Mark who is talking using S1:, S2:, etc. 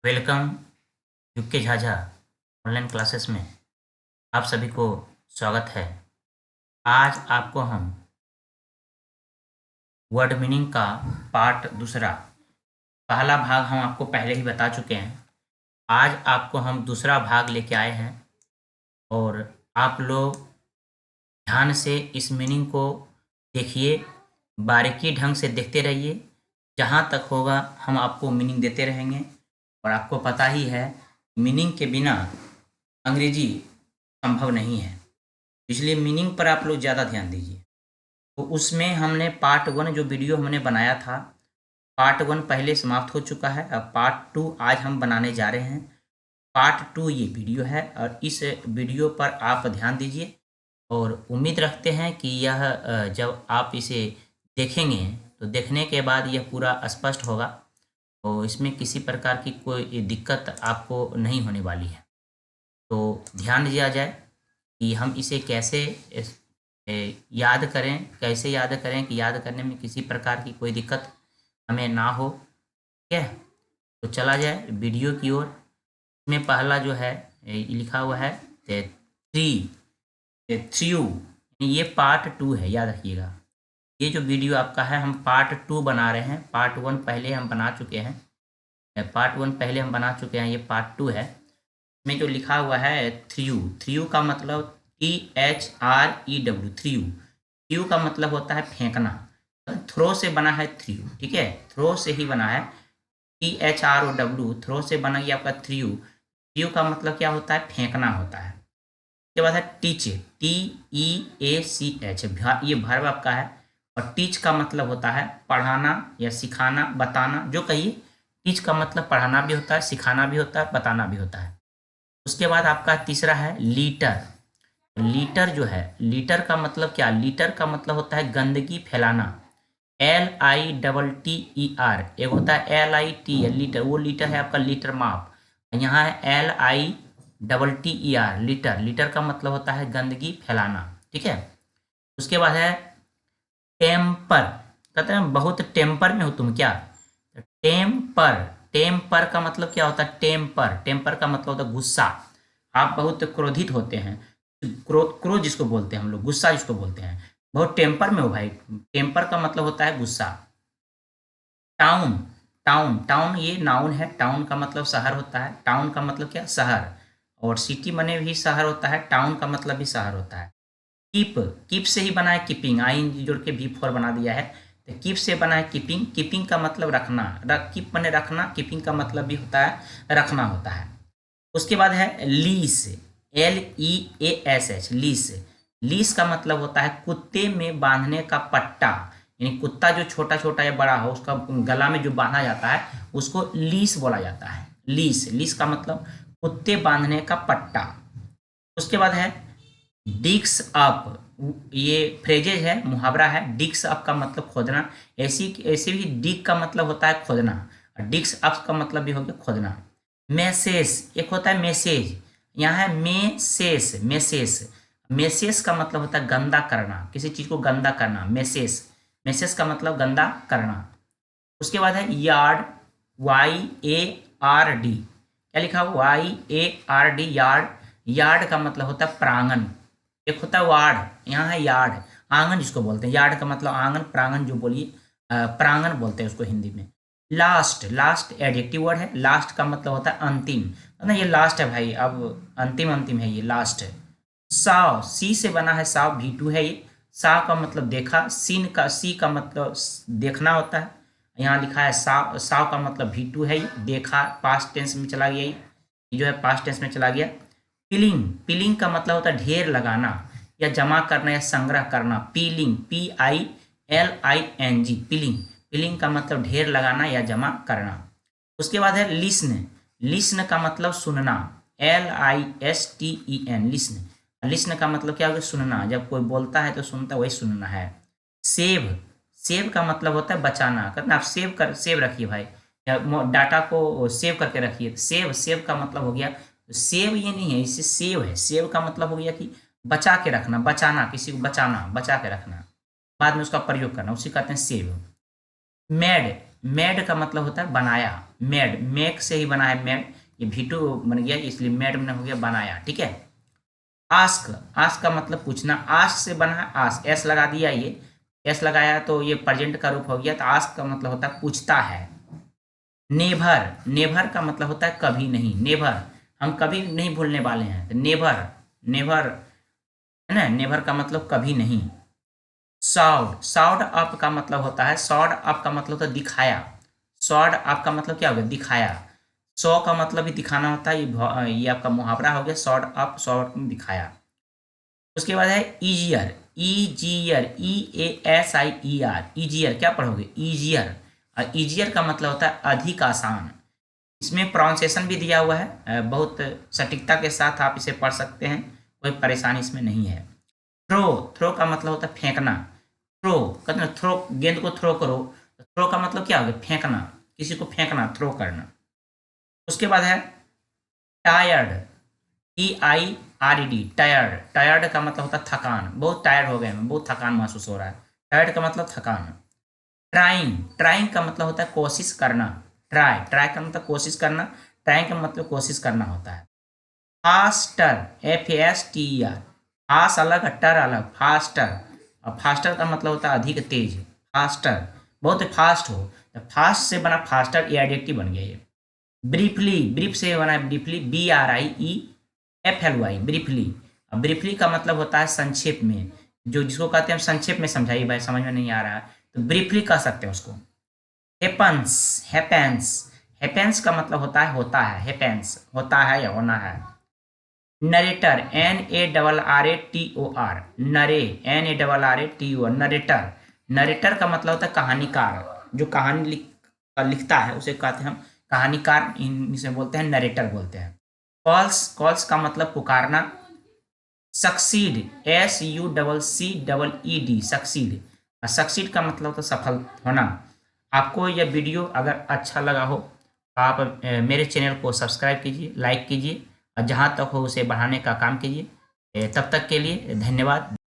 S1: Welcome UK Jhajha online classes में आप सभी को स्वागत है। आज आपको हम वर्ड मीनिंग का पार्ट दूसरा, पहला भाग हम आपको पहले ही बता चुके हैं। आज आपको हम दूसरा भाग लेके आए हैं और आप लोग ध्यान से इस मीनिंग को देखिए, बारीकी ढंग से देखते रहिए। जहाँ तक होगा हम आपको मीनिंग देते रहेंगे और आपको पता ही है मीनिंग के बिना अंग्रेजी संभव नहीं है, इसलिए मीनिंग पर आप लोग ज़्यादा ध्यान दीजिए। तो उसमें हमने पार्ट 1 जो वीडियो हमने बनाया था, पार्ट 1 पहले समाप्त हो चुका है। अब पार्ट 2 आज हम बनाने जा रहे हैं। पार्ट 2 ये वीडियो है और इस वीडियो पर आप ध्यान दीजिए और उम्मीद रखते हैं कि यह जब आप इसे देखेंगे तो देखने के बाद यह पूरा स्पष्ट होगा और इसमें किसी प्रकार की कोई दिक्कत आपको नहीं होने वाली है। तो ध्यान दिया जाए कि हम इसे कैसे याद करें, कैसे याद करें कि याद करने में किसी प्रकार की कोई दिक्कत हमें ना हो। ठीक है, तो चला जाए वीडियो की ओर। इसमें पहला जो है लिखा हुआ है थ्रू, ये पार्ट 2 है, याद रखिएगा। ये जो वीडियो आपका है हम पार्ट 2 बना रहे हैं। पार्ट 1 पहले हम बना चुके हैं, ये पार्ट 2 है। में जो लिखा हुआ है थ्रू का मतलब THREW, थ्रू का मतलब होता है फेंकना। थ्रो से बना है थ्रू, ठीक है, थ्रो से ही बना है। THROW, थ्रो से बना ये आपका थ्रू का मतलब क्या होता है? फेंकना होता है। उसके बाद है टीच, TEACH, ये वर्ब आपका है। और टीच का मतलब होता है पढ़ाना या सिखाना, बताना, जो कहिए। टीच का मतलब पढ़ाना भी होता है, सिखाना भी होता है, बताना भी होता है। उसके बाद आपका तीसरा है लीटर। लीटर जो है, लीटर का मतलब क्या? लीटर का मतलब होता है गंदगी फैलाना। LITTER, एक होता है LIT, लीटर, वो लीटर है आपका लीटर माप। यहाँ है LITTER, लीटर। लीटर का मतलब होता है गंदगी फैलाना, ठीक है। उसके बाद है टेम्पर, कहते हैं बहुत टेम्पर में हो तुम क्या? टेम्पर, टेम्पर का मतलब क्या होता है? टेम्पर, टेम्पर का मतलब होता है गुस्सा। आप बहुत क्रोधित होते हैं, क्रोध जिसको बोलते हैं हम लोग, गुस्सा जिसको बोलते हैं, बहुत टेम्पर में हो भाई। टेम्पर का मतलब होता है गुस्सा। टाउन, टाउन ये नाउन है। टाउन का मतलब शहर होता है। टाउन का मतलब क्या? शहर। और सिटी मने भी शहर होता है, टाउन का मतलब भी शहर होता है। कीप, कीप से ही बना है कीपिंग, आई जोड़ के V4 बना दिया है। तो कीप से बना है कीपिंग, कीपिंग का मतलब रखना, कीप मने रखना, कीपिंग का मतलब भी होता है रखना होता है। उसके बाद है लीस, LEASH, लीस। लीस का मतलब होता है कुत्ते में बांधने का पट्टा, यानी कुत्ता जो छोटा छोटा या बड़ा हो उसका गला में जो बांधा जाता है उसको लीस बोला जाता है। लीस, लीस का मतलब कुत्ते बांधने का पट्टा। उसके बाद है डिग्स अप, ये फ्रेजेज है, मुहावरा है। डिग्स अप का मतलब खोदना। ऐसी भी डिग का मतलब होता है खोदना, और डिग्स अप का मतलब भी हो गया खोदना। मैसेज, एक होता है मैसेज, यहाँ है मेसेस, मैसेज। मैसेज का मतलब होता है गंदा करना, किसी चीज को गंदा करना, मैसेज। मैसेज का मतलब गंदा करना। उसके बाद है यार्ड, YARD, क्या लिखा? YARD, yard. यार्ड का मतलब होता है प्रांगण। एक होता है वार्ड, यहाँ है यार्ड, आंगन जिसको बोलते हैं। यार्ड का मतलब आंगन, प्रांगण जो बोलिए, प्रांगण बोलते हैं उसको हिंदी में। लास्ट, लास्ट एडजेक्टिव वर्ड है। लास्ट का मतलब होता है अंतिम, ना ये लास्ट है भाई, अब अंतिम अंतिम है, ये लास्ट है। साव, सी से बना है साव, V2 है ये। साव का मतलब देखा, सी का मतलब देखना होता है। यहाँ लिखा है साव, साव का मतलब V2 है ये, देखा, पास्ट टेंस में चला गया ये जो है पास्ट टेंस में चला गया। पिलिंग, पिलिंग का मतलब होता है ढेर लगाना या जमा करना या संग्रह करना। Piling, PILING, पिलिंग। पिलिंग का मतलब ढेर लगाना या जमा करना। उसके बाद है लिस्न, लिस्न का मतलब सुनना, LISTEN, लिस्न। लिस्न का मतलब क्या होगा? सुनना, जब कोई बोलता है तो सुनता, वही सुनना है। सेव, सेव का मतलब होता है बचाना, कहते आप सेव रखिए भाई, या डाटा को सेव करके रखिए। सेव, सेव का मतलब हो गया, सेव ये नहीं है, इसे सेव है। सेव का मतलब हो गया कि बचा के रखना, बचाना, किसी को बचाना, बचा के रखना, बाद में उसका प्रयोग करना, उसी कहते हैं सेव। मैड, मेड का मतलब होता है बनाया, मेड, मेक से ही बना है मेड, ये V2 बन गया इसलिए मेड में हो गया बनाया, ठीक है। आस्क, आस्क का मतलब पूछना, आस्क से बना है आस्क, एस लगा दिया, ये एस लगाया तो ये प्रेजेंट का रूप हो गया, तो आस्क का मतलब होता है पूछता है। नेभर, नेभर का मतलब होता है कभी नहीं, नेभर हम कभी नहीं भूलने वाले हैं, तो नेभर, नेभर है ना, नेभर का मतलब कभी नहीं। सॉर्ड, सॉर्ड अप का मतलब होता है, सॉर्ड अप का मतलब होता है दिखाया, सॉर्ड अप का मतलब क्या हो गया, दिखाया। सौ का मतलब भी दिखाना होता है, ये आपका मुहावरा हो गया, सॉर्ड अप, सॉर्ड में दिखाया। उसके बाद है ईजियर, ईजियर, EASIER, ईजियर क्या पढ़ोगे, ईजियर, और ईजियर का मतलब होता है अधिक आसान। इसमें प्रोनाउंसिएशन भी दिया हुआ है, बहुत सटीकता के साथ आप इसे पढ़ सकते हैं, कोई परेशानी इसमें नहीं है। थ्रो, थ्रो का मतलब होता है फेंकना, थ्रो कहते हैं थ्रो, गेंद को थ्रो करो, थ्रो का मतलब क्या हो गया, फेंकना, किसी को फेंकना, थ्रो करना। उसके बाद है टायर्ड, TIRD, टायर्ड, टायर्ड का मतलब होता है थकान, बहुत टायर्ड हो गए हैं, बहुत थकान महसूस हो रहा है, टायर्ड का मतलब थकान। ट्राइंग, ट्राइंग का मतलब होता है कोशिश करना, ट्राई, ट्राई का मतलब कोशिश करना, ट्राइंग का मतलब कोशिश करना होता है। फास्टर, FASTER, फास्ट अलग टर अलग, फास्टर, और फास्टर का मतलब होता है अधिक तेज, फास्टर, बहुत फास्ट हो, तो फास्ट से बना फास्टर, ये एडजेक्टिव बन गया ये। ब्रीफली, ब्रीफ से बना है ब्रीफली, BRIEFLY, ब्रीफली, अब ब्रीफली का मतलब होता है संक्षेप में, जो जिसको कहते हैं संक्षेप में समझाइए भाई, समझ में नहीं आ रहा है तो ब्रीफली कह सकते हैं उसको। हैपन्स, हैपेंस, हैपेंस का मतलब होता है, हैपेंस होता है या होना है। नरेटर, NARRATOR, नरे, NARRATOR, नरेटर, नरेटर का मतलब होता है कहानीकार, जो कहानी लिखता है उसे कहते हैं हम कहानीकार, इसे बोलते हैं नरेटर बोलते हैं। कॉल्स, कॉल्स का मतलब पुकारना। सक्सीड, SUCCEED, सक्सीड, सक्सीड का मतलब तो सफल होना। आपको यह वीडियो अगर अच्छा लगा हो तो आप मेरे चैनल को सब्सक्राइब कीजिए, लाइक कीजिए, और जहाँ तक हो उसे बढ़ाने का काम कीजिए। तब तक के लिए धन्यवाद।